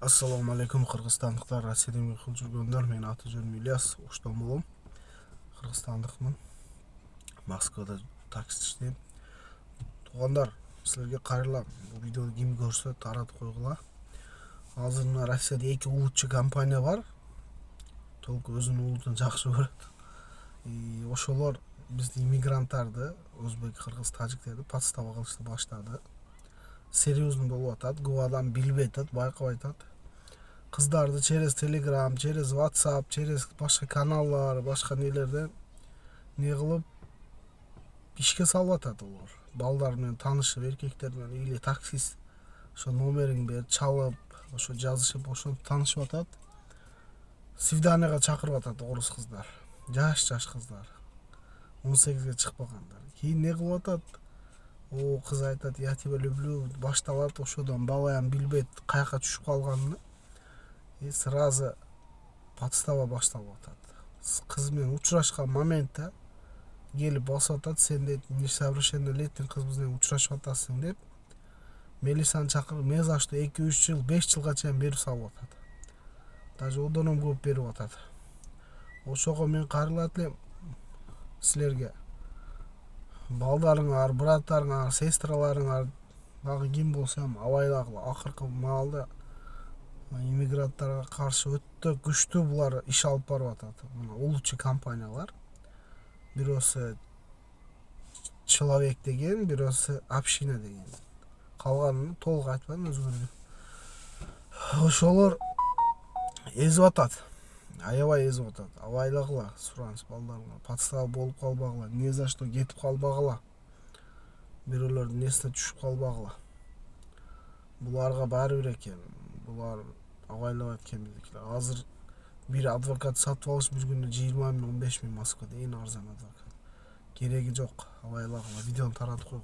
Assalomu alaykum Qirg'izistonliklar, Rossiyada qilib жүргөндөр. Men аты-жөнүм Ilyas, Оштон болом. Qirg'izistondыкмын. Moskvada taksi иштейм. Туугандар, силерге кайрылам. Бул видеону ким көрсө таратып койгула. Азыр мына Россияда эки улутчу компания бар. Толук өзүнүн улутун жакшы көрөт. Ошолор биздин иммигранттарды, өзбек, кыргыз, тажиктерди подстава кылышты баштады. Серьезный болуп атат, көп адам билбей атат, байкабай атат. Кыздарды через Telegram, через WhatsApp, через башка каналлар, башка нелерден не кылып ишке салып атат олар. Балдар менен таанышып, эркектер менен или таксист ошо номериңди берип чалып, ошо жазышып, ошо таанышып атат. Свиданияга чакырып атат орус кыздар. Жаш кыздар. 18ге чыкпагандар. Кийин не кылып атат? О, кыз айтат, я тебя люблю, башталат, ошодон балаям билбейт каяка түшүп калганын. И сразу подстава башталып атат. Кыз менен учурашкан моментте келип басып атат, сен дейт несовершеннолетний кыз менен учурашып атасың деп милицияны чакырып, мен за что 2-3 жыл, 5 жылга чейин берип салып атат. Даже одан көп берип атат. Ошого мен кайрылат элем силерге. Балдарыңар, браттарыңар, сестраларыңар, дагы ким болсо абайлагыла. Акыркы маалда иммигранттарга каршы өтө күчтүү булар иш алып барып атат. Мына улутчу компаниялар. Бирөөсү человек деген, бирөөсү община деген. Калганын толук айтпайм, өзгөрдү. Ошолор эзип атат. Аябай эзип атат. Абайлагыла, сураныс балдарыңар. Подстава болуп калбагыла, не за что кетип калбагыла. Бирөөлөрдүн несине түшүп калбагыла. Буларга баары бир экен. Булар абайлабайт экен биздикилер. Азыр бир адвокат сатып алыш бир күнү 20 000, 15 000 Москвада, эң арзан адвокат. Кереги жок, абайлагыла. Видеону таратып койгула.